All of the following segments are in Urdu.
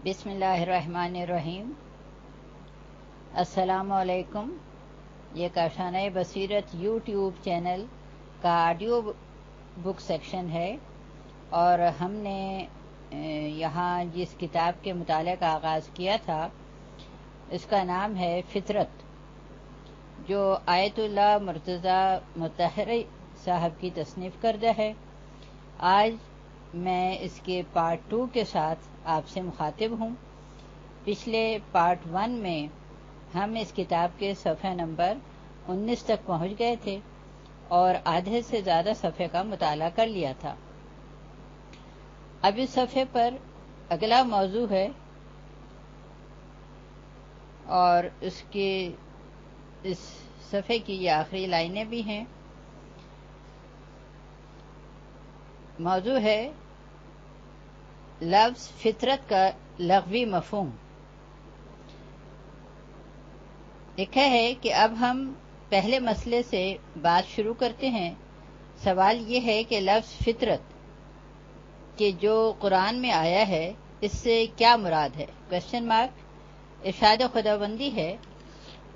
بسم اللہ الرحمن الرحیم۔ السلام علیکم۔ یہ کاشانہ بصیرت یوٹیوب چینل کا آڈیو بک سیکشن ہے، اور ہم نے یہاں جس کتاب کے مطالعے کا آغاز کیا تھا اس کا نام ہے فطرت، جو آیت اللہ مرتضی مطہری صاحب کی تصنیف کردہ ہے۔ آج میں اس کے پارٹ 2 کے ساتھ آپ سے مخاطب ہوں۔ پچھلے پارٹ 1 میں ہم اس کتاب کے صفحہ نمبر 19 تک پہنچ گئے تھے اور آدھے سے زیادہ صفحے کا مطالعہ کر لیا تھا۔ اب اس صفحے پر اگلا موضوع ہے، اور اس صفحے کی یہ آخری لائنیں بھی ہیں۔ موضوع ہے لفظ فطرت کا لغوی مفہوم۔ لکھا ہے کہ اب ہم پہلے مسئلے سے بات شروع کرتے ہیں۔ سوال یہ ہے کہ لفظ فطرت کہ جو قرآن میں آیا ہے اس سے کیا مراد ہے؟ کوشچن مارک ارشاد خداوندی ہے،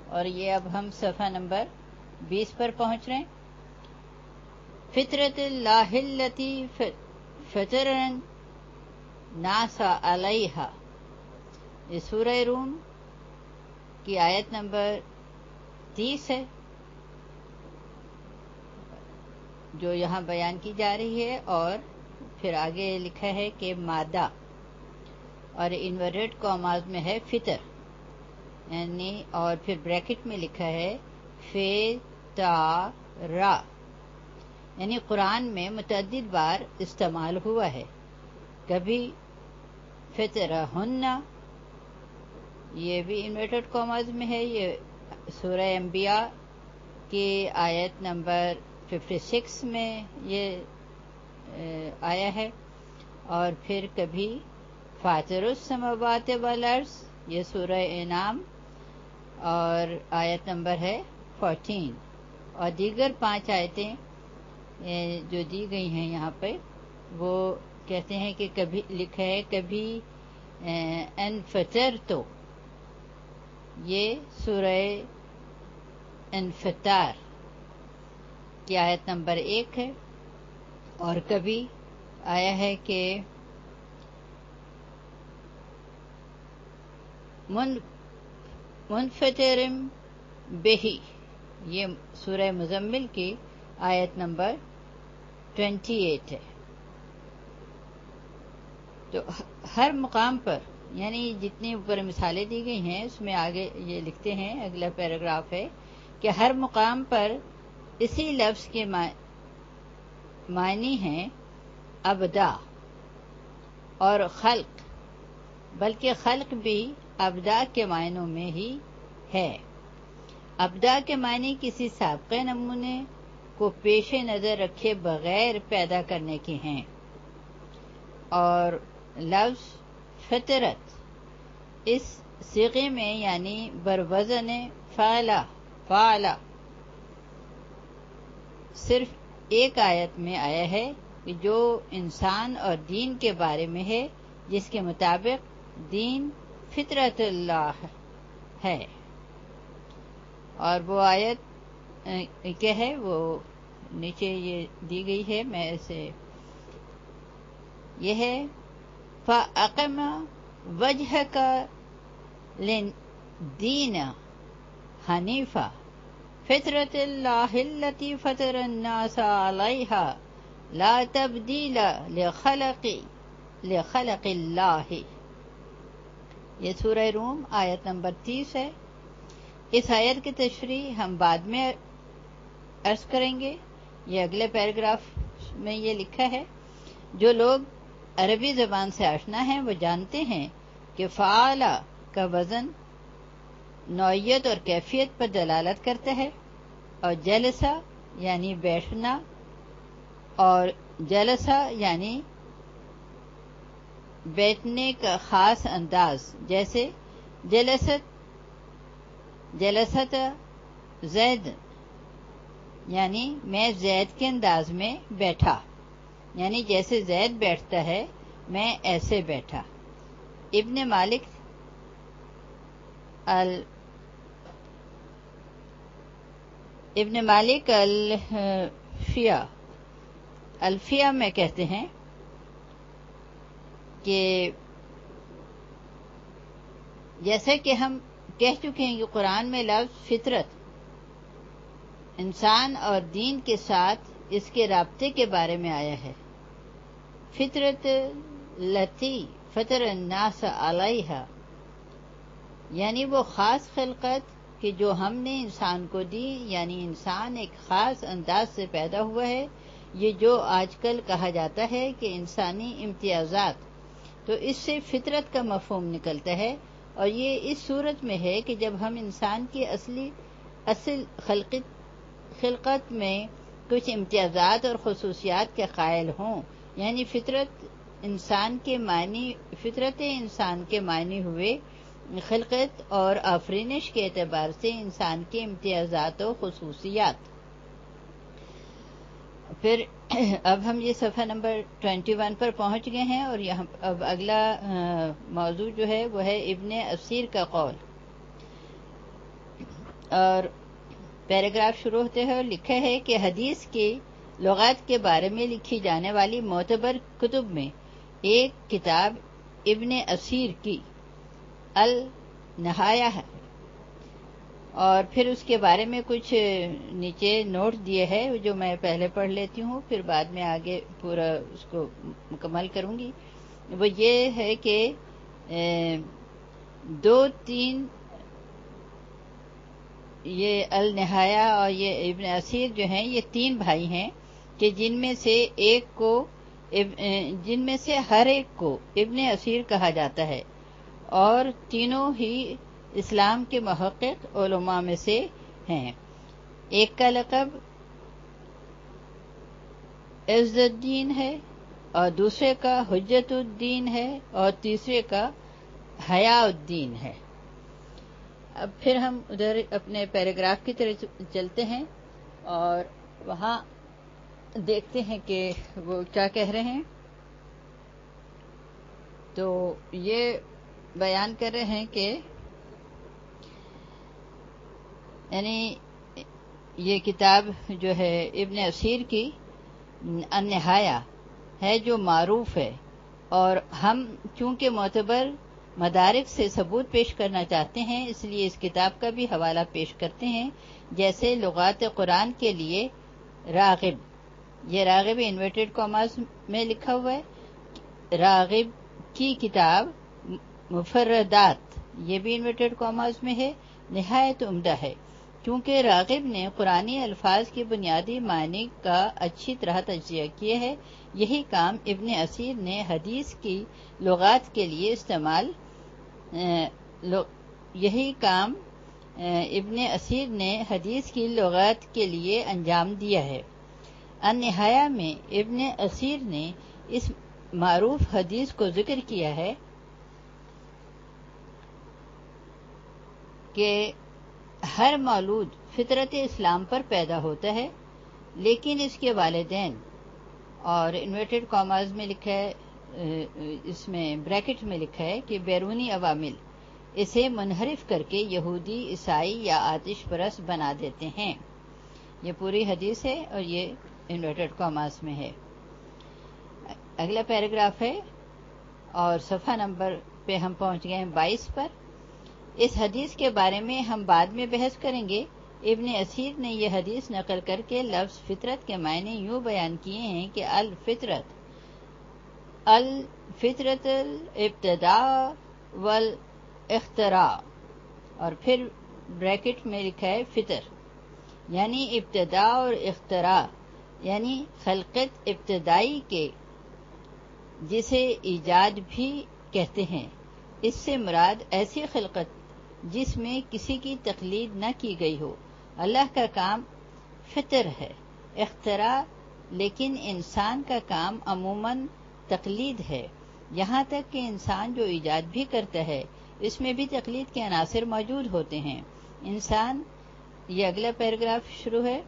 اور یہ اب ہم صفحہ نمبر 20 پر پہنچ رہے ہیں۔ فطرت اللہ التی فطر الناس علیہا، یہ سورہ روم کی آیت نمبر 30 ہے جو یہاں بیان کی جا رہی ہے، اور پھر آگے لکھا ہے کہ مادہ، اور انورٹڈ کاماز میں ہے فطر، یعنی اور پھر بریکٹ میں لکھا ہے فطرہ، یعنی قرآن میں متعدد بار استعمال ہوا ہے۔ کبھی فطرہن، یہ بھی انورٹڈ کاماز میں ہے، یہ سورہ انبیاء کی آیت نمبر 56 میں یہ آیا ہے، اور پھر کبھی فاطر السماوات والارض، یہ سورہ انعام اور آیت نمبر ہے 14، اور دیگر 5 آیتیں جو دی گئی ہیں یہاں پہ، وہ کہتے ہیں کہ کبھی لکھا ہے کبھی انفطرتو، یہ سورہ انفطار کی آیت نمبر 1 ہے، اور کبھی آیا ہے کہ منفطرم بہی، یہ سورہ مزمل کی آیت نمبر 28 ہے۔ تو ہر مقام پر، یعنی جتنی اوپر مثالیں دی گئی ہیں اس میں آگے یہ لکھتے ہیں، اگلا پیراگراف ہے کہ ہر مقام پر اسی لفظ کے معنی ہیں ابدا اور خلق، بلکہ خلق بھی ابدا کے معنوں میں ہی ہے۔ ابدا کے معنی کسی سابقہ نمونے کو پیش نظر رکھے بغیر پیدا کرنے کے ہیں، اور لفظ فطرت اس صیغے میں یعنی بروزن فعل صرف ایک آیت میں آیا ہے کہ جو انسان اور دین کے بارے میں ہے، جس کے مطابق دین فطرت اللہ ہے، اور وہ آیت کیا ہے وہ نیچے یہ دی گئی ہے، میں اسے یہ ہے فَأَقِمْ وَجْهَكَ لِلدِّينِ حَنِيفًا فِطْرَةَ اللَّهِ الَّتِي فَطَرَ النَّاسَ عَلَيْهَا لَا تَبْدِيلَ لِخَلْقِ اللَّهِ، یہ سورہ روم آیت نمبر 30 ہے۔ اس آیت کی تشریح ہم بعد میں عرض کریں گے، یہ اگلے پیراگراف میں یہ لکھا ہے۔ جو لوگ عربی زبان سے آشنا ہیں وہ جانتے ہیں کہ فعال کا وزن نوعیت اور کیفیت پر دلالت کرتا ہے، اور جلسہ یعنی بیٹھنا، اور جلسہ یعنی بیٹھنے کا خاص انداز، جیسے جلست زید، یعنی میں زید کے انداز میں بیٹھا، یعنی جیسے زید بیٹھتا ہے میں ایسے بیٹھا۔ ابن مالک الفیہ میں کہتے ہیں کہ جیسا کہ ہم کہہ چکے ہیں کہ قرآن میں لفظ فطرت انسان اور دین کے ساتھ اس کے رابطے کے بارے میں آیا ہے. فطرت لتی فطر الناس علیہا، یعنی وہ خاص خلقت کہ جو ہم نے انسان کو دی، یعنی انسان ایک خاص انداز سے پیدا ہوا ہے. یہ جو آج کل کہا جاتا ہے کہ انسانی امتیازات، تو اس سے فطرت کا مفہوم نکلتا ہے، اور یہ اس صورت میں ہے کہ جب ہم انسان کی اصل خلقت میں کچھ امتیازات اور خصوصیات کے قائل ہوں، یعنی فطرت انسان کے معنی ہوئے خلقت اور آفرینش کے اعتبار سے انسان کے امتیازات و خصوصیات. پھر اب ہم یہ صفحہ نمبر 21 پر پہنچ گئے ہیں، اور یہاں اب اگلا موضوع جو ہے وہ ہے ابن اسیر کا قول. اور پیراگراف شروع ہوتے ہیں اور لکھا ہے کہ حدیث کی لغات کے بارے میں لکھی جانے والی معتبر کتب میں ایک کتاب ابن اسیر کی النہایہ ہے، اور پھر اس کے بارے میں کچھ نیچے نوٹ دیے ہیں جو میں پہلے پڑھ لیتی ہوں، پھر بعد میں آگے پورا اس کو مکمل کروں گی. وہ یہ ہے کہ 2-3 یہ النہایہ اور یہ ابن اسیر جو ہیں یہ 3 بھائی ہیں کہ جن میں سے ہر ایک کو ابن اسیر کہا جاتا ہے، اور تینوں ہی اسلام کے محقق علماء میں سے ہیں. ایک کا لقب عز الدین ہے، اور دوسرے کا حجت الدین ہے، اور تیسرے کا حیاء الدین ہے. اب پھر ہم ادھر اپنے پیراگراف کی طرف چلتے ہیں اور وہاں دیکھتے ہیں کہ وہ کیا کہہ رہے ہیں. تو یہ بیان کر رہے ہیں کہ یعنی یہ کتاب جو ہے ابن اسیر کی النہایہ ہے جو معروف ہے، اور ہم چونکہ معتبر مدارک سے ثبوت پیش کرنا چاہتے ہیں اس لیے اس کتاب کا بھی حوالہ پیش کرتے ہیں. جیسے لغات قرآن کے لیے راغب، یہ راغب انورٹڈ کاماز میں لکھا ہوا ہے، راغب کی کتاب مفردات یہ بھی انورٹڈ کاماز میں ہے، نہایت عمدہ ہے، کیونکہ راغب نے قرآنی الفاظ کی بنیادی معنی کا اچھی طرح تجزیہ کیا ہے. یہی کام ابن اسیر نے حدیث کی لغات کے لیے انجام دیا ہے. النہایہ میں ابن اسیر نے اس معروف حدیث کو ذکر کیا ہے کہ ہر مولود فطرت اسلام پر پیدا ہوتا ہے، لیکن اس کے والدین، اور انورٹڈ کاماز میں لکھا ہے، اس میں بریکٹ میں لکھا ہے کہ بیرونی عوامل اسے منحرف کر کے یہودی، عیسائی یا آتش پرست بنا دیتے ہیں. یہ پوری حدیث ہے اور یہ انورٹڈ کاماز میں ہے. اگلا پیراگراف ہے اور صفحہ نمبر پہ ہم پہنچ گئے ہیں 22 پر. اس حدیث کے بارے میں ہم بعد میں بحث کریں گے. ابن اسیر نے یہ حدیث نقل کر کے لفظ فطرت کے معنی یوں بیان کیے ہیں کہ الفطرت الابتداء والاختراع، اور پھر بریکٹ میں لکھا ہے فطر، یعنی ابتداء اور اختراع یعنی خلقت ابتدائی کے، جسے ایجاد بھی کہتے ہیں. اس سے مراد ایسی خلقت جس میں کسی کی تقلید نہ کی گئی ہو. اللہ کا کام فطر ہے، اختراع، لیکن انسان کا کام عموماً تقلید ہے. یہاں تک کہ انسان جو ایجاد بھی کرتا ہے اس میں بھی تقلید کے عناصر موجود ہوتے ہیں. یہ اگلا پیراگراف شروع ہے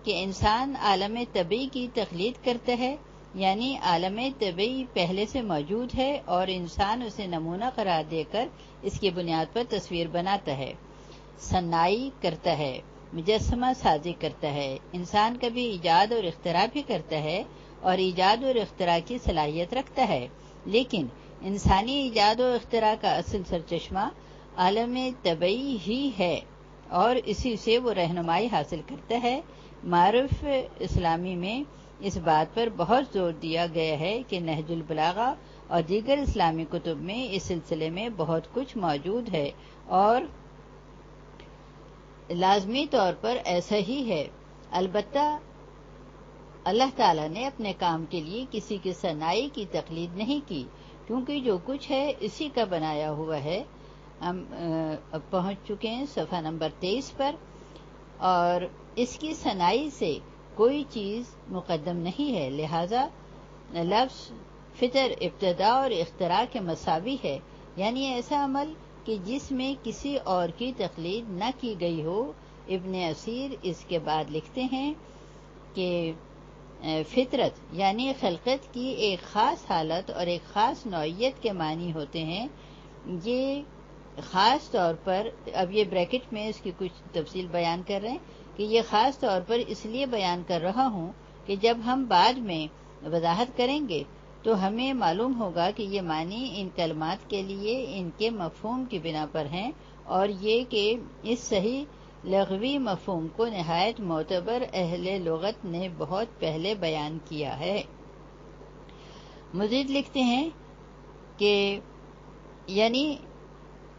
کہ انسان عالم طبعی کی تقلید کرتا ہے، یعنی عالم طبعی پہلے سے موجود ہے اور انسان اسے نمونہ قرار دے کر اس کی بنیاد پر تصویر بناتا ہے، صنائی کرتا ہے، مجسمہ سازی کرتا ہے۔ انسان کبھی ایجاد اور اختراع بھی کرتا ہے اور ایجاد اور اختراع کی صلاحیت رکھتا ہے، لیکن انسانی ایجاد و اختراع کا اصل سرچشمہ عالم طبعی ہی ہے اور اسی سے وہ رہنمائی حاصل کرتا ہے۔ معرف اسلامی میں اس بات پر بہت زور دیا گیا ہے کہ نہج البلاغہ اور دیگر اسلامی کتب میں اس سلسلے میں بہت کچھ موجود ہے اور لازمی طور پر ایسا ہی ہے۔ البتہ اللہ تعالیٰ نے اپنے کام کے لیے کسی کی صنائی کی تقلید نہیں کی، کیونکہ جو کچھ ہے اسی کا بنایا ہوا ہے۔ ہم اب پہنچ چکے ہیں صفحہ نمبر 23 پر، اور اس کی صنائی سے کوئی چیز مقدم نہیں ہے، لہذا لفظ فطر ابتداء اور اختراع کے مساوی ہے، یعنی ایسا عمل کہ جس میں کسی اور کی تقلید نہ کی گئی ہو۔ ابن اسیر اس کے بعد لکھتے ہیں کہ فطرت یعنی خلقت کی ایک خاص حالت اور ایک خاص نوعیت کے معنی ہوتے ہیں۔ یہ خاص طور پر، اب یہ بریکٹ میں اس کی کچھ تفصیل بیان کر رہے ہیں کہ یہ خاص طور پر اس لیے بیان کر رہا ہوں کہ جب ہم بعد میں وضاحت کریں گے تو ہمیں معلوم ہوگا کہ یہ معنی ان کلمات کے لیے ان کے مفہوم کی بنا پر ہیں، اور یہ کہ اس صحیح لغوی مفہوم کو نہایت معتبر اہل لغت نے بہت پہلے بیان کیا ہے۔ مزید لکھتے ہیں کہ یعنی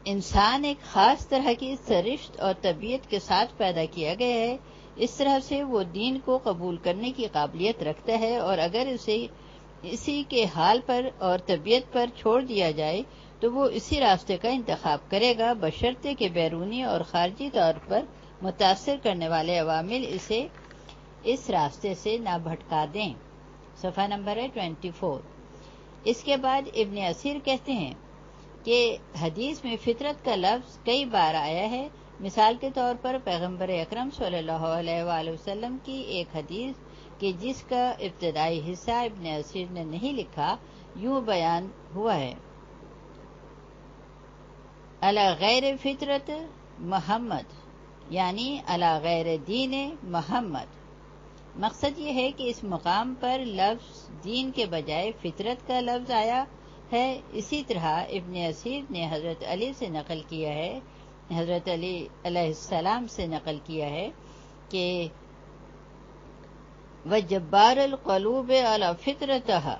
انسان ایک خاص طرح کی سرشت اور طبیعت کے ساتھ پیدا کیا گیا ہے، اس طرح سے وہ دین کو قبول کرنے کی قابلیت رکھتا ہے، اور اگر اسے اسی کے حال پر اور طبیعت پر چھوڑ دیا جائے تو وہ اسی راستے کا انتخاب کرے گا، بشرطے کہ بیرونی اور خارجی طور پر متاثر کرنے والے عوامل اسے اس راستے سے نہ بھٹکا دیں۔ صفحہ نمبر ہے 24۔ اس کے بعد ابن اسیر کہتے ہیں کہ حدیث میں فطرت کا لفظ کئی بار آیا ہے۔ مثال کے طور پر پیغمبر اکرم صلی اللہ علیہ وآلہ وسلم کی ایک حدیث کہ جس کا ابتدائی حصہ ابن اسیر نے نہیں لکھا، یوں بیان ہوا ہے: علی غیر فطرت محمد، یعنی علی غیر دین محمد۔ مقصد یہ ہے کہ اس مقام پر لفظ دین کے بجائے فطرت کا لفظ آیا ہے۔ اسی طرح ابن اسیر نے حضرت علی سے نقل کیا ہے، حضرت علی علیہ السلام سے نقل کیا ہے کہ وَجَبَّارَ الْقُلُوبِ عَلَى فِطْرَتِهَا،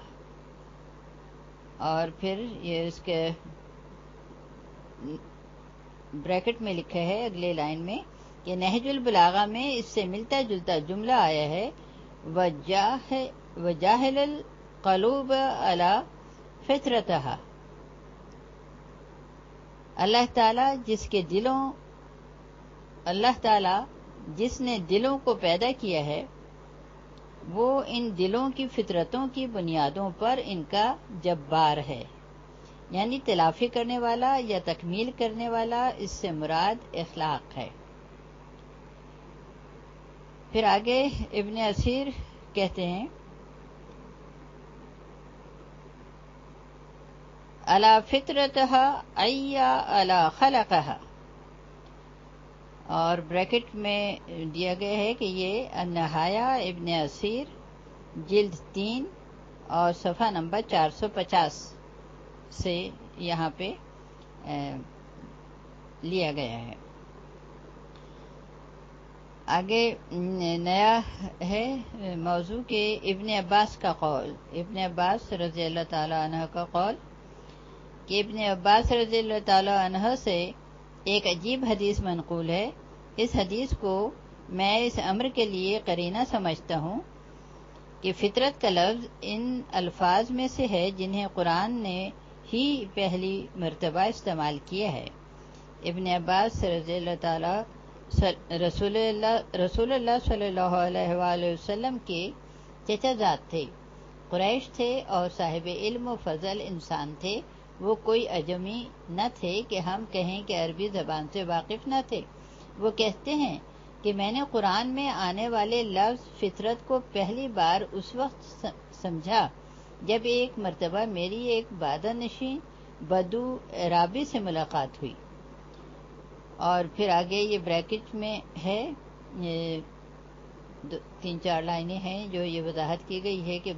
اور پھر یہ اس کے بریکٹ میں لکھا ہے اگلے لائن میں کہ نہج البلاغہ میں اس سے ملتا جلتا جملہ آیا ہے وَجَاهِلَ الْقُلُوبَ عَلَى فِطْرَتِهَا۔ اللہ تعالیٰ جس نے دلوں کو پیدا کیا ہے، وہ ان دلوں کی فطرتوں کی بنیادوں پر ان کا جبار ہے، یعنی تلافی کرنے والا یا تکمیل کرنے والا۔ اس سے مراد اخلاق ہے۔ پھر آگے ابن اسیر کہتے ہیں علی فطرتها ای علی خلقها، اور بریکٹ میں دیا گیا ہے کہ یہ النہایہ ابن اسیر جلد 3 اور صفحہ نمبر 450 سے یہاں پہ لیا گیا ہے۔ آگے نیا ہے موضوع کہ ابن عباس کا قول، ابن عباس رضی اللہ تعالی عنہ کا قول کہ ابن عباس رضی اللہ تعالی عنہ سے ایک عجیب حدیث منقول ہے۔ اس حدیث کو میں اس امر کے لیے قرینہ سمجھتا ہوں کہ فطرت کا لفظ ان الفاظ میں سے ہے جنہیں قرآن نے ہی پہلی مرتبہ استعمال کیا ہے۔ ابن عباس رضی اللہ تعالی رسول اللہ صلی اللہ علیہ وآلہ وسلم کے چچا زاد تھے، قریش تھے اور صاحب علم و فضل انسان تھے۔ وہ کوئی عجمی نہ تھے کہ ہم کہیں کہ عربی زبان سے واقف نہ تھے۔ وہ کہتے ہیں کہ میں نے قرآن میں آنے والے لفظ فطرت کو پہلی بار اس وقت سمجھا جب ایک مرتبہ میری ایک بادہ نشین بدو عرابی سے ملاقات ہوئی. اور پھر آگے یہ بریکٹ میں ہے، 3-4 لائنیں ہیں جو یہ وضاحت کی گئی ہے کہ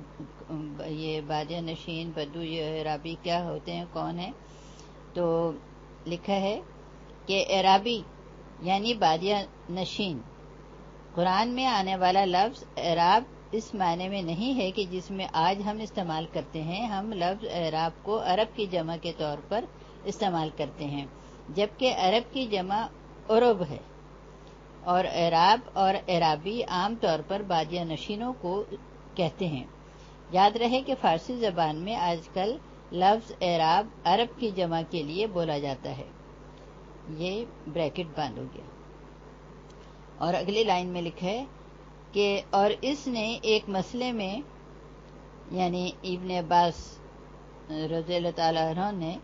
یہ بادیہ نشین بدو یہ عرابی کیا ہوتے ہیں، کون ہیں. تو لکھا ہے کہ عرابی یعنی بادیہ نشین. قرآن میں آنے والا لفظ عراب اس معنی میں نہیں ہے کہ جس میں آج ہم استعمال کرتے ہیں. ہم لفظ عراب کو عرب کی جمع کے طور پر استعمال کرتے ہیں، جبکہ عرب کی جمع عرب ہے، اور عراب اور عرابی عام طور پر بادیہ نشینوں کو کہتے ہیں. یاد رہے کہ فارسی زبان میں آج کل لفظ عراب عرب کی جمع کے لیے بولا جاتا ہے. یہ بریکٹ بند ہو گیا. اور اگلی لائن میں لکھا ہے کہ اور اس نے ایک مسئلے میں، یعنی ابن عباس رضی اللہ تعالیٰ عنہ نے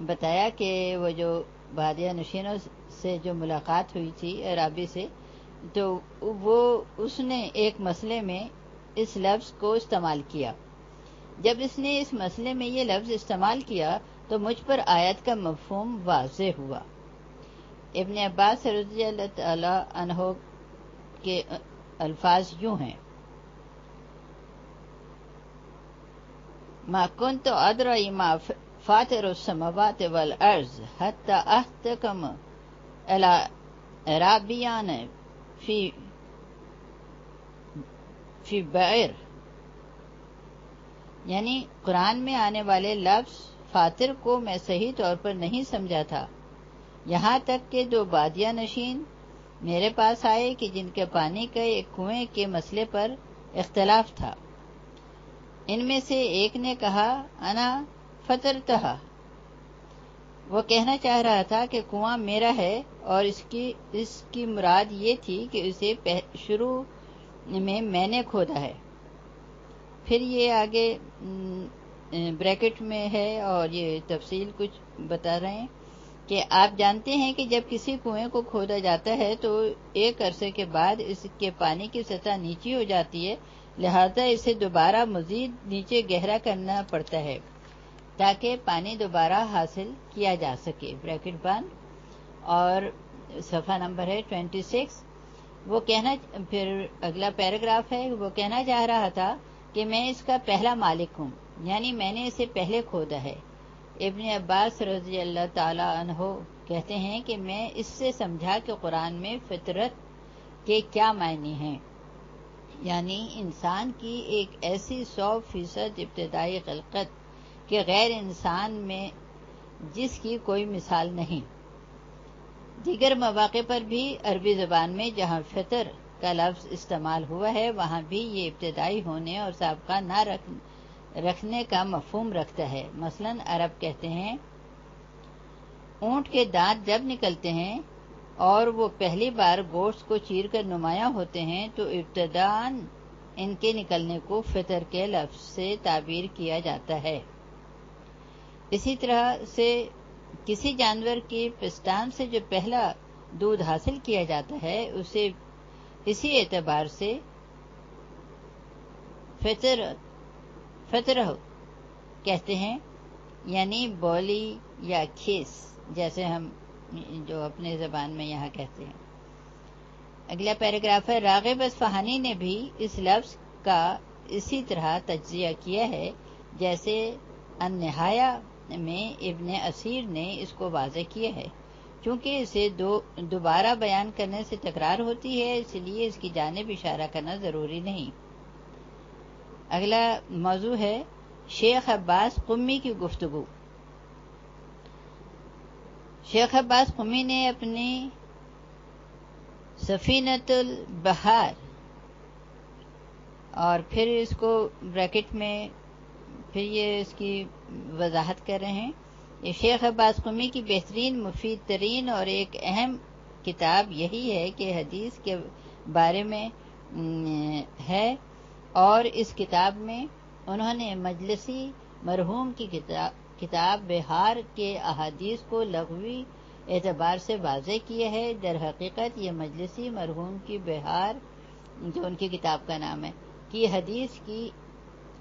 بتایا کہ وہ جو بادیہ نشینوں سے جو ملاقات ہوئی تھی عرابی سے، تو وہ اس نے ایک مسئلے میں اس لفظ کو استعمال کیا. جب اس نے اس مسئلے میں یہ لفظ استعمال کیا تو مجھ پر آیت کا مفہوم واضح ہوا. ابن عباس رضی اللہ تعالیٰ عنہ کے الفاظ یوں ہیں: ما كنت أدري ما فاطر السماوات والأرض حتى أحتكم إلى عرابيان في بئر. یعنی قرآن میں آنے والے لفظ فاطر کو میں صحیح طور پر نہیں سمجھا تھا، یہاں تک کہ 2 بادیہ نشین میرے پاس آئے کہ جن کے پانی کے ایک کنویں کے مسئلے پر اختلاف تھا. ان میں سے ایک نے کہا انا فطرتہا، وہ کہنا چاہ رہا تھا کہ کنواں میرا ہے، اور اس کی مراد یہ تھی کہ اسے شروع میں نے کھودا ہے. پھر یہ آگے بریکٹ میں ہے اور یہ تفصیل کچھ بتا رہے ہیں کہ آپ جانتے ہیں کہ جب کسی کنویں کو کھودا جاتا ہے تو ایک عرصے کے بعد اس کے پانی کی سطح نیچی ہو جاتی ہے، لہذا اسے دوبارہ مزید نیچے گہرا کرنا پڑتا ہے تاکہ پانی دوبارہ حاصل کیا جا سکے. بریکٹ بند. اور صفحہ نمبر ہے 26. وہ کہنا، پھر اگلا پیراگراف ہے، وہ کہنا چاہ رہا تھا کہ میں اس کا پہلا مالک ہوں، یعنی میں نے اسے پہلے کھودا ہے. ابن عباس رضی اللہ تعالی عنہ کہتے ہیں کہ میں اس سے سمجھا کہ قرآن میں فطرت کے کیا معنی ہیں، یعنی انسان کی ایک ایسی 100% ابتدائی خلقت کہ غیر انسان میں جس کی کوئی مثال نہیں. دیگر مواقع پر بھی عربی زبان میں جہاں فطر کا لفظ استعمال ہوا ہے وہاں بھی یہ ابتدائی ہونے اور سابقہ نہ رکھنے کا مفہوم رکھتا ہے. مثلا عرب کہتے ہیں اونٹ کے دانت جب نکلتے ہیں اور وہ پہلی بار گوشت کو چیر کر نمایاں ہوتے ہیں تو ابتداً ان کے نکلنے کو فطر کے لفظ سے تعبیر کیا جاتا ہے. اسی طرح سے کسی جانور کی پستان سے جو پہلا دودھ حاصل کیا جاتا ہے اسے اسی اعتبار سے فطرہ کہتے ہیں، یعنی بولی یا کھیس، جیسے ہم جو اپنے زبان میں یہاں کہتے ہیں. اگلا پیراگراف ہے. راغب اصفہانی نے بھی اس لفظ کا اسی طرح تجزیہ کیا ہے جیسے النہایہ میں ابن اسیر نے اس کو واضح کیا ہے. چونکہ اسے دوبارہ بیان کرنے سے تکرار ہوتی ہے اس لیے اس کی جانب اشارہ کرنا ضروری نہیں. اگلا موضوع ہے شیخ عباس قمی کی گفتگو. شیخ عباس قمی نے اپنی سفینۃ البحار، اور پھر اس کو بریکٹ میں پھر یہ اس کی وضاحت کر رہے ہیں. یہ شیخ عباس قمی کی بہترین، مفید ترین اور ایک اہم کتاب یہی ہے کہ حدیث کے بارے میں ہے، اور اس کتاب میں انہوں نے مجلسی مرحوم کی کتاب بہار کے احادیث کو لغوی اعتبار سے واضح کیا ہے۔ در حقیقت یہ مجلسی مرحوم کی بہار، جو ان کی کتاب کا نام ہے، کی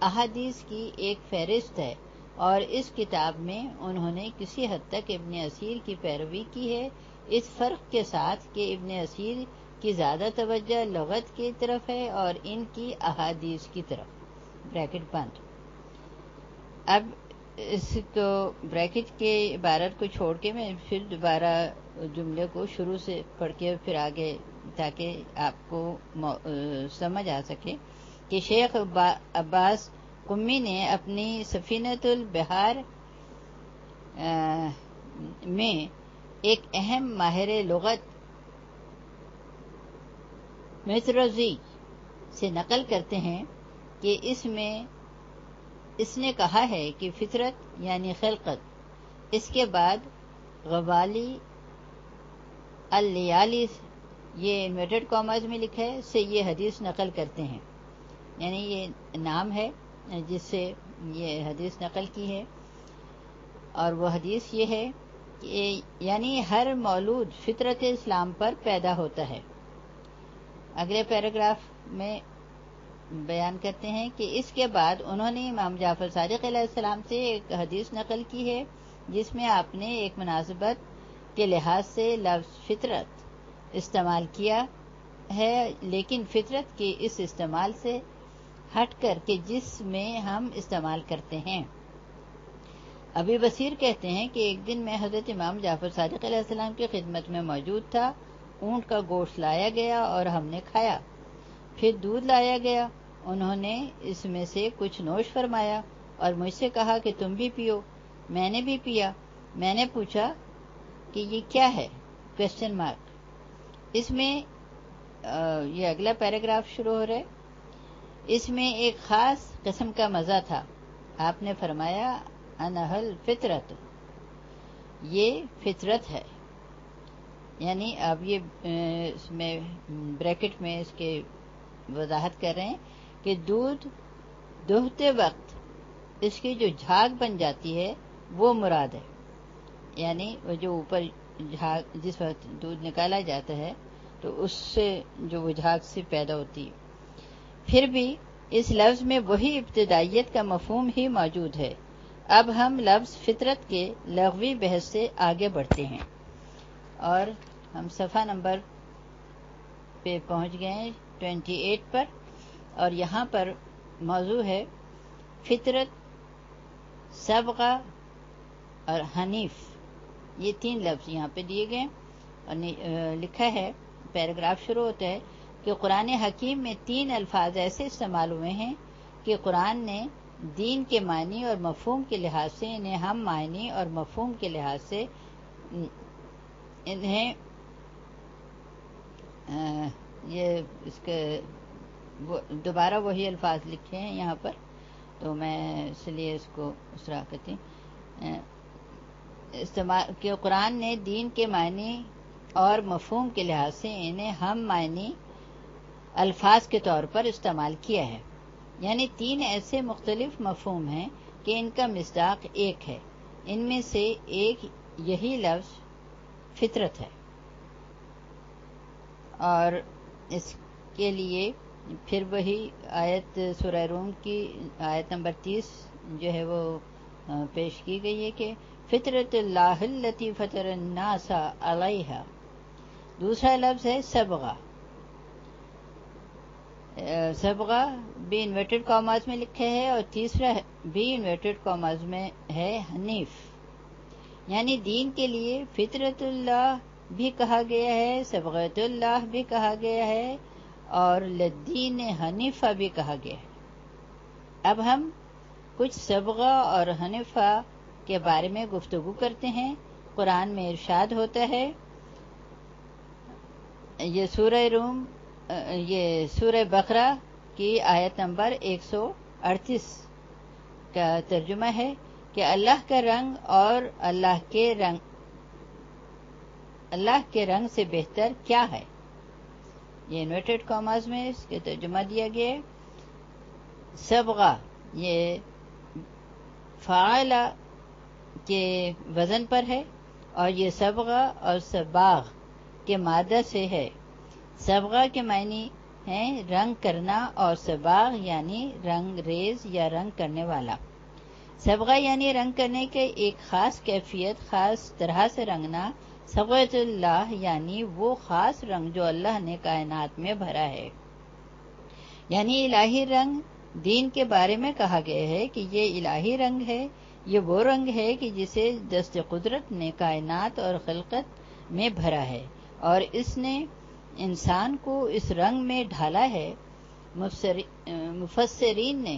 احادیث کی ایک فہرست ہے، اور اس کتاب میں انہوں نے کسی حد تک ابن اسیر کی پیروی کی ہے، اس فرق کے ساتھ کہ ابن اسیر کی زیادہ توجہ لغت کی طرف ہے اور ان کی احادیث کی طرف۔ بریکٹ بند۔ اب اس کو بریکٹ کے عبارت کو چھوڑ کے میں پھر دوبارہ جملے کو شروع سے پڑھ کے پھر آگے، تاکہ آپ کو سمجھ آ سکے کہ شیخ عباس قمی نے اپنی سفینۃ البحار میں ایک اہم ماہر لغت مترزی سے نقل کرتے ہیں کہ اس نے کہا ہے کہ فطرت یعنی خلقت، اس کے بعد غوالی اللیالی، یہ انورٹڈ کاماز میں لکھا ہے، سے یہ حدیث نقل کرتے ہیں، یعنی یہ نام ہے جس سے یہ حدیث نقل کی ہے، اور وہ حدیث یہ ہے کہ یعنی ہر مولود فطرت اسلام پر پیدا ہوتا ہے۔ اگلے پیراگراف میں بیان کرتے ہیں کہ اس کے بعد انہوں نے امام جعفر صادق علیہ السلام سے ایک حدیث نقل کی ہے جس میں آپ نے ایک مناسبت کے لحاظ سے لفظ فطرت استعمال کیا ہے، لیکن فطرت کے اس استعمال سے ہٹ کر کے جس میں ہم استعمال کرتے ہیں۔ ابی بصیر کہتے ہیں کہ ایک دن میں حضرت امام جعفر صادق علیہ السلام کی خدمت میں موجود تھا۔ اونٹ کا گوشت لایا گیا اور ہم نے کھایا، پھر دودھ لایا گیا، انہوں نے اس میں سے کچھ نوش فرمایا اور مجھ سے کہا کہ تم بھی پیو، میں نے بھی پیا۔ میں نے پوچھا کہ یہ کیا ہے؟ Question mark. اس میں یہ اگلا پیراگراف شروع ہو رہا ہے۔ اس میں ایک خاص قسم کا مزہ تھا۔ آپ نے فرمایا انہل فطرت، یہ فطرت ہے، یعنی اب یہ اس میں بریکٹ میں اس کے وضاحت کر رہے ہیں کہ دودھ دہتے وقت اس کی جو جھاگ بن جاتی ہے وہ مراد ہے، یعنی وہ جو اوپر جھاگ جس وقت دودھ نکالا جاتا ہے تو اس سے جو وہ جھاگ سے پیدا ہوتی ہے۔ پھر بھی اس لفظ میں وہی ابتدائیت کا مفہوم ہی موجود ہے۔ اب ہم لفظ فطرت کے لغوی بحث سے آگے بڑھتے ہیں اور ہم صفحہ نمبر پہ پہنچ گئے ہیں 28 پر، اور یہاں پر موضوع ہے فطرت، صبغہ اور حنیف۔ یہ تین لفظ یہاں پہ دیے گئے اور لکھا ہے، پیراگراف شروع ہوتا ہے کہ قرآن حکیم میں تین الفاظ ایسے استعمال ہوئے ہیں کہ قرآن نے دین کے معنی اور مفہوم کے لحاظ سے انہیں ہم معنی اور مفہوم کے لحاظ سے انہیں یہ اس کے دوبارہ وہی الفاظ لکھے ہیں یہاں پر، تو میں اس لیے اس کو اس طرح کرتی استعمال کہ قرآن نے دین کے معنی اور مفہوم کے لحاظ سے انہیں ہم معنی الفاظ کے طور پر استعمال کیا ہے، یعنی تین ایسے مختلف مفہوم ہیں کہ ان کا مصداق ایک ہے۔ ان میں سے ایک یہی لفظ فطرت ہے، اور اس کے لیے پھر وہی آیت سورہ روم کی آیت نمبر 30 جو ہے وہ پیش کی گئی ہے کہ فطرت اللہ التی فطر الناس علیہا۔ دوسرا لفظ ہے صبغہ۔ صبغہ بھی انورٹڈ کاماز میں لکھا ہے، اور تیسرا بھی انورٹڈ کاماز میں ہے حنیف، یعنی دین کے لیے فطرت اللہ بھی کہا گیا ہے، صبغۃ اللہ بھی کہا گیا ہے، اور لدین حنیفہ بھی کہا گیا ہے۔ اب ہم کچھ صبغہ اور حنیفہ کے بارے میں گفتگو کرتے ہیں۔ قرآن میں ارشاد ہوتا ہے، یہ سورہ بقرہ کی آیت نمبر 138 کا ترجمہ ہے کہ اللہ کا رنگ اور اللہ کے رنگ سے بہتر کیا ہے؟ یہ انورٹڈ کاماز میں اس کے ترجمہ دیا گیا ہے۔ صبغہ یہ فاعلہ کے وزن پر ہے، اور یہ صبغہ اور صباغ کے مادہ سے ہے۔ صبغہ کے معنی ہیں رنگ کرنا اور صباغ یعنی رنگ ریز یا رنگ کرنے والا۔ صبغہ یعنی رنگ کرنے کے ایک خاص کیفیت، خاص طرح سے رنگنا۔ صبغۃ اللہ یعنی وہ خاص رنگ جو اللہ نے کائنات میں بھرا ہے، یعنی الہی رنگ۔ دین کے بارے میں کہا گیا ہے کہ یہ الہی رنگ ہے، یہ وہ رنگ ہے کہ جسے دست قدرت نے کائنات اور خلقت میں بھرا ہے اور اس نے انسان کو اس رنگ میں ڈھالا ہے۔ مفسرین نے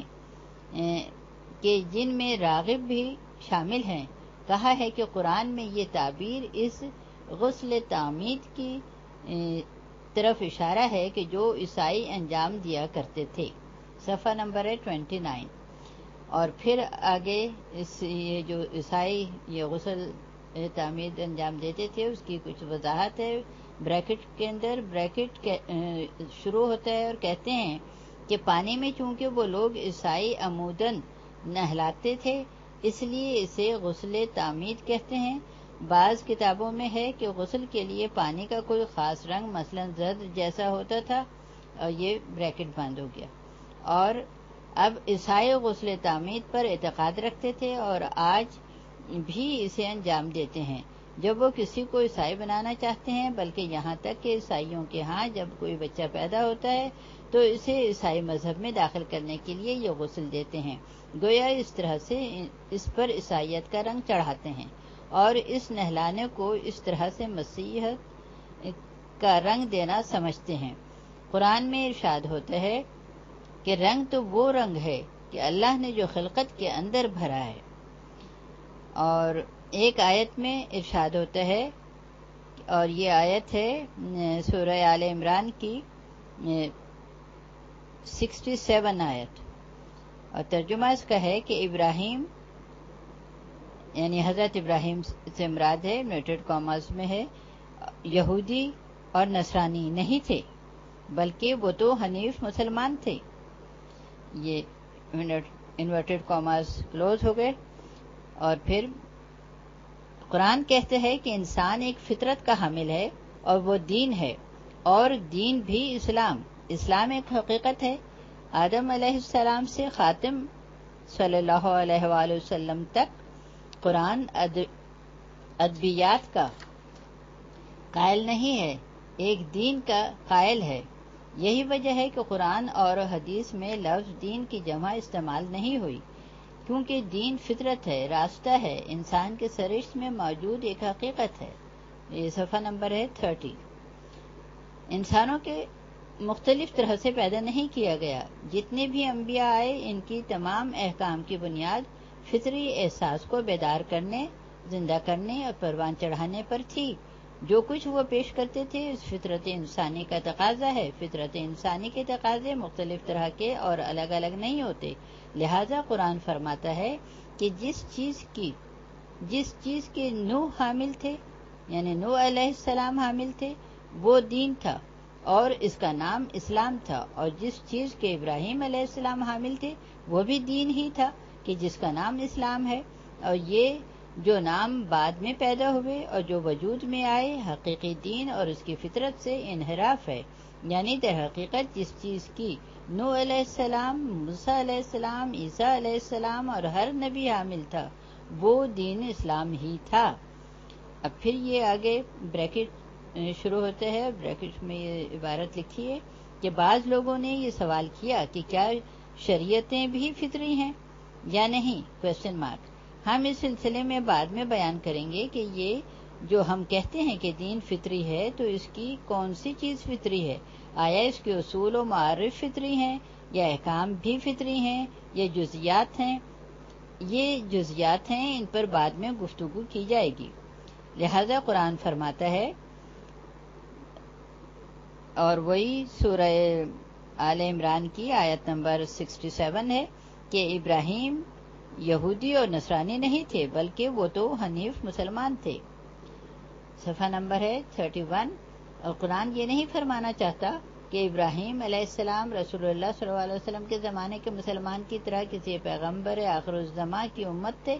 کہ جن میں راغب بھی شامل ہیں، کہا ہے کہ قرآن میں یہ تعبیر اس غسل تعمید کی طرف اشارہ ہے کہ جو عیسائی انجام دیا کرتے تھے۔ صفحہ نمبر ہے 29۔ اور پھر آگے یہ جو عیسائی یہ غسل تعمید انجام دیتے تھے اس کی کچھ وضاحت ہے۔ بریکٹ کے اندر بریکٹ شروع ہوتا ہے اور کہتے ہیں کہ پانی میں چونکہ وہ لوگ عیسائی عموداً نہلاتے تھے اس لیے اسے غسل تعمید کہتے ہیں۔ بعض کتابوں میں ہے کہ غسل کے لیے پانی کا کوئی خاص رنگ مثلا زرد جیسا ہوتا تھا، اور یہ بریکٹ بند ہو گیا۔ اور اب عیسائی غسل تعمید پر اعتقاد رکھتے تھے اور آج بھی اسے انجام دیتے ہیں جب وہ کسی کو عیسائی بنانا چاہتے ہیں، بلکہ یہاں تک کہ عیسائیوں کے ہاں جب کوئی بچہ پیدا ہوتا ہے تو اسے عیسائی مذہب میں داخل کرنے کے لیے یہ غسل دیتے ہیں، گویا اس طرح سے اس پر عیسائیت کا رنگ چڑھاتے ہیں اور اس نہلانے کو اس طرح سے مسیحیت کا رنگ دینا سمجھتے ہیں۔ قرآن میں ارشاد ہوتا ہے کہ رنگ تو وہ رنگ ہے کہ اللہ نے جو خلقت کے اندر بھرا ہے، اور ایک آیت میں ارشاد ہوتا ہے، اور یہ آیت ہے سورہ آل عمران کی 67 آیت، اور ترجمہ اس کا ہے کہ ابراہیم یعنی حضرت ابراہیم سے مراد ہے، انورٹڈ کاماز میں ہے، یہودی اور نصرانی نہیں تھے بلکہ وہ تو حنیف مسلمان تھے۔ یہ انورٹڈ کاماز کلوز ہو گئے۔ اور پھر قرآن کہتے ہیں کہ انسان ایک فطرت کا حامل ہے اور وہ دین ہے، اور دین بھی اسلام ایک حقیقت ہے۔ آدم علیہ السلام سے خاتم صلی اللہ علیہ وآلہ وسلم تک قرآن ادبیات کا قائل نہیں ہے، ایک دین کا قائل ہے۔ یہی وجہ ہے کہ قرآن اور حدیث میں لفظ دین کی جمع استعمال نہیں ہوئی، کیونکہ دین فطرت ہے، راستہ ہے، انسان کے سرشت میں موجود ایک حقیقت ہے۔ یہ صفحہ نمبر ہے 30۔ انسانوں کے مختلف طرح سے پیدا نہیں کیا گیا، جتنے بھی انبیاء آئے ان کی تمام احکام کی بنیاد فطری احساس کو بیدار کرنے، زندہ کرنے اور پروان چڑھانے پر تھی۔ جو کچھ وہ پیش کرتے تھے اس فطرت انسانی کا تقاضا ہے۔ فطرت انسانی کے تقاضے مختلف طرح کے اور الگ الگ نہیں ہوتے، لہذا قرآن فرماتا ہے کہ جس چیز کے نوح حامل تھے یعنی نوح علیہ السلام حامل تھے وہ دین تھا اور اس کا نام اسلام تھا، اور جس چیز کے ابراہیم علیہ السلام حامل تھے وہ بھی دین ہی تھا کہ جس کا نام اسلام ہے، اور یہ جو نام بعد میں پیدا ہوئے اور جو وجود میں آئے حقیقی دین اور اس کی فطرت سے انحراف ہے، یعنی در حقیقت جس چیز کی نوح علیہ السلام، موسیٰ علیہ السلام، عیسیٰ علیہ السلام اور ہر نبی حامل تھا وہ دین اسلام ہی تھا۔ اب پھر یہ آگے بریکٹ شروع ہوتے ہیں، بریکٹ میں یہ عبارت لکھی ہے کہ بعض لوگوں نے یہ سوال کیا کہ کیا شریعتیں بھی فطری ہیں یا نہیں؟ Question mark. ہم اس سلسلے میں بعد میں بیان کریں گے کہ یہ جو ہم کہتے ہیں کہ دین فطری ہے تو اس کی کون سی چیز فطری ہے؟ آیا اس کے اصول و معارف فطری ہیں یا احکام بھی فطری ہیں یا جزیات ہیں؟ یہ جزیات ہیں، ان پر بعد میں گفتگو کی جائے گی۔ لہذا قرآن فرماتا ہے، اور وہی سورہ آل عمران کی آیت نمبر 67 ہے کہ ابراہیم یہودی اور نصرانی نہیں تھے بلکہ وہ تو حنیف مسلمان تھے۔ صفحہ نمبر ہے 31۔ اور قرآن یہ نہیں فرمانا چاہتا کہ ابراہیم علیہ السلام رسول اللہ صلی اللہ علیہ وسلم کے زمانے کے مسلمان کی طرح کسی پیغمبر آخر الزماں کی امت تھے۔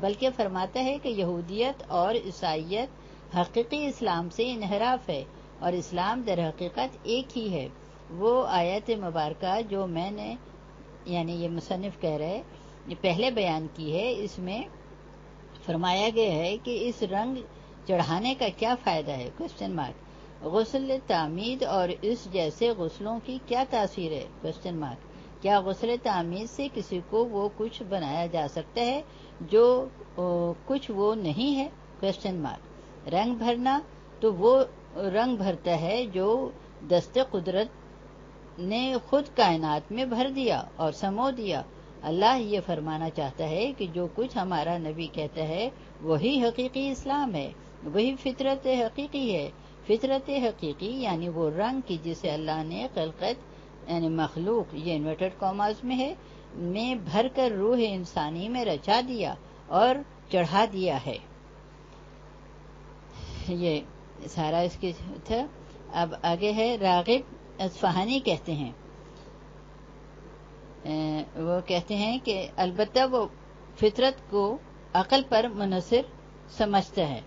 بلکہ فرماتا ہے کہ یہودیت اور عیسائیت حقیقی اسلام سے انحراف ہے اور اسلام در حقیقت ایک ہی ہے۔ وہ آیت مبارکہ جو میں نے یعنی یہ مصنف کہہ رہے یہ پہلے بیان کی ہے، اس میں فرمایا گیا ہے کہ اس رنگ چڑھانے کا کیا فائدہ ہے؟ Question mark. غسل تعمید اور اس جیسے غسلوں کی کیا تاثیر ہے؟ Question mark. کیا غسل تعمید سے کسی کو وہ کچھ بنایا جا سکتا ہے جو کچھ وہ نہیں ہے؟ Question mark. رنگ بھرنا تو وہ رنگ بھرتا ہے جو دست قدرت نے خود کائنات میں بھر دیا اور سمو دیا۔ اللہ یہ فرمانا چاہتا ہے کہ جو کچھ ہمارا نبی کہتا ہے وہی حقیقی اسلام ہے، وہی فطرت حقیقی ہے۔ فطرت حقیقی یعنی وہ رنگ کی جسے اللہ نے خلقت یعنی مخلوق یہ انورٹڈ کاماز میں ہے میں بھر کر روح انسانی میں رچا دیا اور چڑھا دیا ہے۔ یہ سارا اس کی تھا۔ اب آگے ہے راغب اصفہانی کہتے ہیں وہ کہتے ہیں کہ البتہ وہ فطرت کو عقل پر منحصر سمجھتا ہے،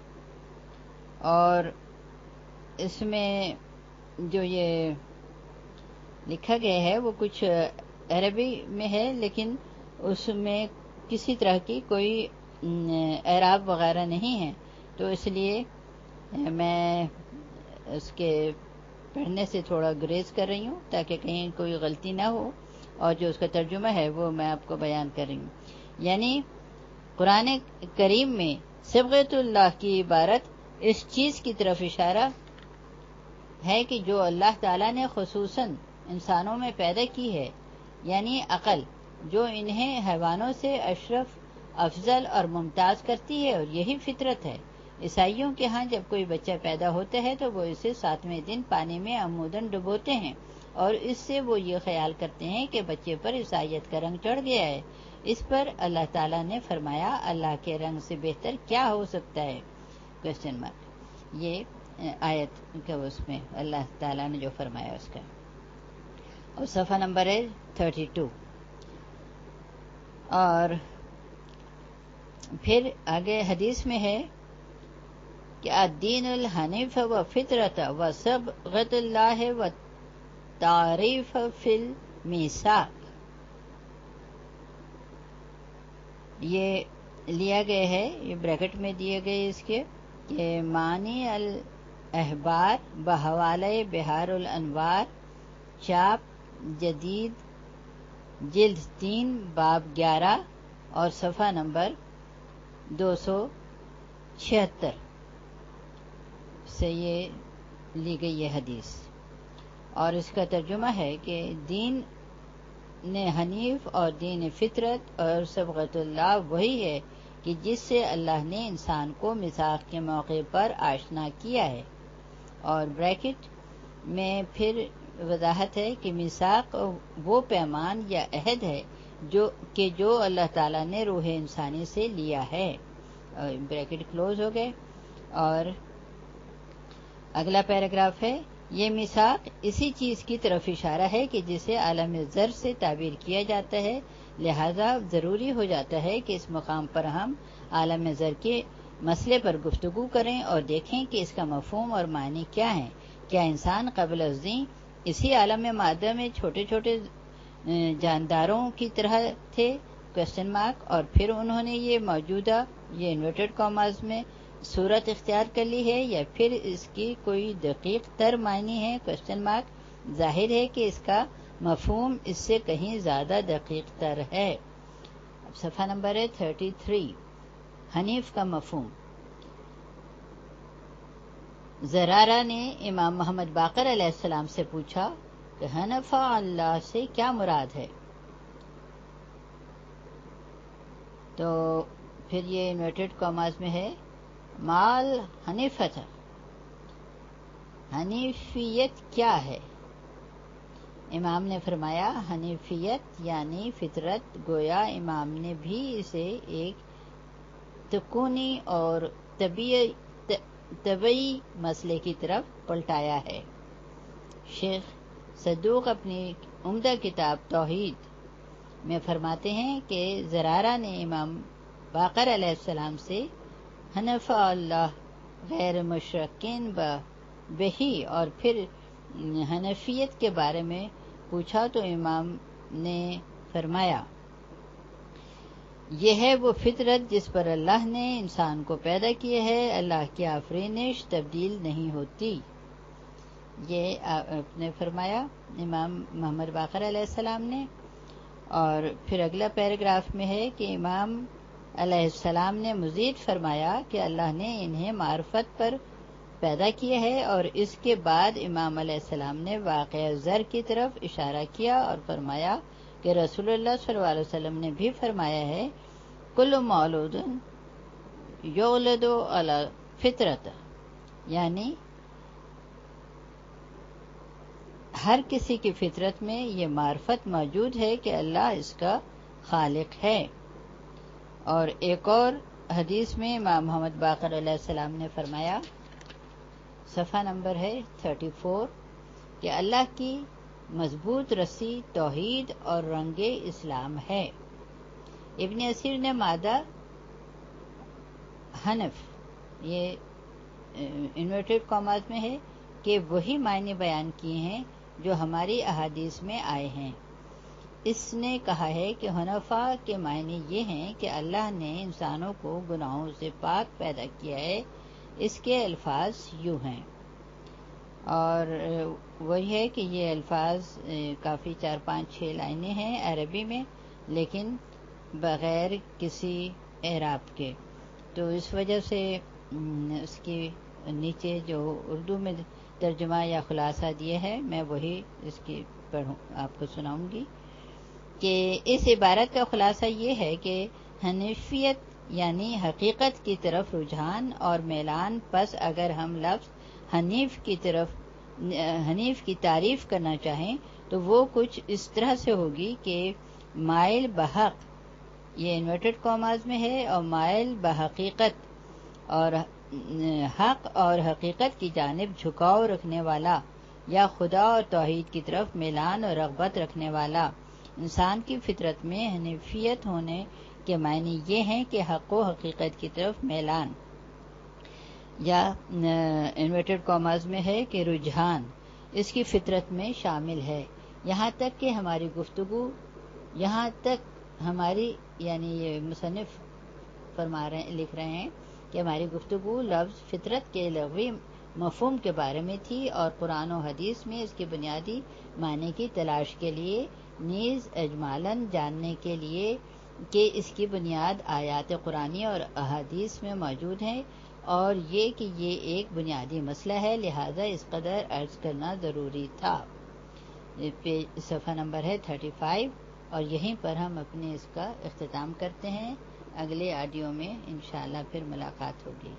اور اس میں جو یہ لکھا گیا ہے وہ کچھ عربی میں ہے لیکن اس میں کسی طرح کی کوئی اعراب وغیرہ نہیں ہے، تو اس لیے میں اس کے پڑھنے سے تھوڑا گریز کر رہی ہوں تاکہ کہیں کوئی غلطی نہ ہو، اور جو اس کا ترجمہ ہے وہ میں آپ کو بیان کر رہی ہوں۔ یعنی قرآن کریم میں صبغۃ اللہ کی عبارت اس چیز کی طرف اشارہ ہے کہ جو اللہ تعالیٰ نے خصوصاً انسانوں میں پیدا کی ہے، یعنی عقل، جو انہیں حیوانوں سے اشرف، افضل اور ممتاز کرتی ہے، اور یہی فطرت ہے۔ عیسائیوں کے ہاں جب کوئی بچہ پیدا ہوتا ہے تو وہ اسے 7ویں دن پانی میں عموداً ڈبوتے ہیں، اور اس سے وہ یہ خیال کرتے ہیں کہ بچے پر عیسائیت کا رنگ چڑھ گیا ہے۔ اس پر اللہ تعالیٰ نے فرمایا اللہ کے رنگ سے بہتر کیا ہو سکتا ہے؟ Question mark. یہ آیت کا اس میں اللہ تعالیٰ نے جو فرمایا اس کا، اور صفحہ نمبر ہے 32۔ اور پھر آگے حدیث میں ہے کہ الدین الحنیف و فطرت و صبغۃ اللہ و تعریف فی المیثاق، یہ لیا گیا ہے، یہ بریکٹ میں دیے گئے اس کے کہ معنی الاحبار بحوالہ بحار الانوار، چاپ جدید، جلد 3، باب 11 اور صفحہ نمبر 276 سے یہ لی گئی یہ حدیث، اور اس کا ترجمہ ہے کہ دین حنیف اور دین فطرت اور صبغۃ اللہ وہی ہے کہ جس سے اللہ نے انسان کو میثاق کے موقع پر آشنا کیا ہے، اور بریکٹ میں پھر وضاحت ہے کہ میثاق وہ پیمان یا عہد ہے جو اللہ تعالیٰ نے روح انسانی سے لیا ہے، اور بریکٹ کلوز ہو گئے۔ اور اگلا پیراگراف ہے یہ میثاق اسی چیز کی طرف اشارہ ہے کہ جسے عالم زر سے تعبیر کیا جاتا ہے، لہذا ضروری ہو جاتا ہے کہ اس مقام پر ہم عالم زر کے مسئلے پر گفتگو کریں اور دیکھیں کہ اس کا مفہوم اور معنی کیا ہے۔ کیا انسان قبل ازیں اسی عالم مادہ میں چھوٹے چھوٹے جانداروں کی طرح تھے؟ Question mark. اور پھر انہوں نے یہ موجودہ یہ انورٹڈ کاماز میں صورت اختیار کر لی ہے، یا پھر اس کی کوئی دقیق تر معنی ہے؟ Question mark. ظاہر ہے کہ اس کا مفہوم اس سے کہیں زیادہ دقیق تر ہے۔ اب صفحہ نمبر ہے 33، حنیف کا مفہوم۔ زرارہ نے امام محمد باقر علیہ السلام سے پوچھا کہ حنفا اللہ سے کیا مراد ہے؟ تو پھر یہ انورٹڈ کاماز میں ہے مال حنیفت، حنیفیت کیا ہے؟ امام نے فرمایا حنیفیت یعنی فطرت، گویا امام نے بھی اسے ایک تکونی اور طبعی مسئلے کی طرف پلٹایا ہے۔ شیخ صدوق اپنی عمدہ کتاب توحید میں فرماتے ہیں کہ زرارہ نے امام باقر علیہ السلام سے حنفا اللہ غیر مشرکین بہی اور پھر حنفیت کے بارے میں پوچھا تو امام نے فرمایا یہ ہے وہ فطرت جس پر اللہ نے انسان کو پیدا کیا ہے، اللہ کی آفرینش تبدیل نہیں ہوتی۔ یہ آپ نے فرمایا امام محمد باقر علیہ السلام نے۔ اور پھر اگلا پیراگراف میں ہے کہ امام علیہ السلام نے مزید فرمایا کہ اللہ نے انہیں معرفت پر پیدا کیا ہے، اور اس کے بعد امام علیہ السلام نے واقعہ زر کی طرف اشارہ کیا اور فرمایا کہ رسول اللہ صلی اللہ علیہ وسلم نے بھی فرمایا ہے کل مولود یولد علی فطرت، یعنی ہر کسی کی فطرت میں یہ معرفت موجود ہے کہ اللہ اس کا خالق ہے۔ اور ایک اور حدیث میں امام محمد باقر علیہ السلام نے فرمایا، صفحہ نمبر ہے 34، کہ اللہ کی مضبوط رسی توحید اور رنگ اسلام ہے۔ ابن اسیر نے مادہ حنف، یہ انورٹڈ کاماز میں ہے، کہ وہی معنی بیان کیے ہیں جو ہماری احادیث میں آئے ہیں۔ اس نے کہا ہے کہ حنفا کے معنی یہ ہیں کہ اللہ نے انسانوں کو گناہوں سے پاک پیدا کیا ہے۔ اس کے الفاظ یوں ہیں، اور وہی ہے کہ یہ الفاظ کافی 4-5-6 لائنیں ہیں عربی میں، لیکن بغیر کسی اعراب کے، تو اس وجہ سے اس کی نیچے جو اردو میں ترجمہ یا خلاصہ دیا ہے میں وہی اس کی پڑھوں آپ کو سناؤں گی، کہ اس عبارت کا خلاصہ یہ ہے کہ حنیفیت یعنی حقیقت کی طرف رجحان اور میلان۔ پس اگر ہم لفظ حنیف کی تعریف کرنا چاہیں تو وہ کچھ اس طرح سے ہوگی کہ مائل بحق، یہ انورٹڈ کاماز میں ہے، اور مائل بحقیقت اور حق اور حقیقت کی جانب جھکاؤ رکھنے والا، یا خدا اور توحید کی طرف میلان اور رغبت رکھنے والا۔ انسان کی فطرت میں حنیفیت ہونے کے معنی یہ ہیں کہ حق و حقیقت کی طرف میلان، یا انورٹڈ کاماز میں ہے کہ رجحان اس کی فطرت میں شامل ہے، یہاں تک کہ یعنی یہ مصنف لکھ رہے ہیں کہ ہماری گفتگو لفظ فطرت کے لغوی مفہوم کے بارے میں تھی، اور قرآن و حدیث میں اس کے بنیادی معنی کی تلاش کے لیے، نیز اجمالاً جاننے کے لیے کہ اس کی بنیاد آیات قرآنی اور احادیث میں موجود ہیں، اور یہ کہ یہ ایک بنیادی مسئلہ ہے، لہذا اس قدر عرض کرنا ضروری تھا۔ صفحہ نمبر ہے 35، اور یہیں پر ہم اپنے اس کا اختتام کرتے ہیں۔ اگلے آڈیو میں انشاءاللہ پھر ملاقات ہوگی۔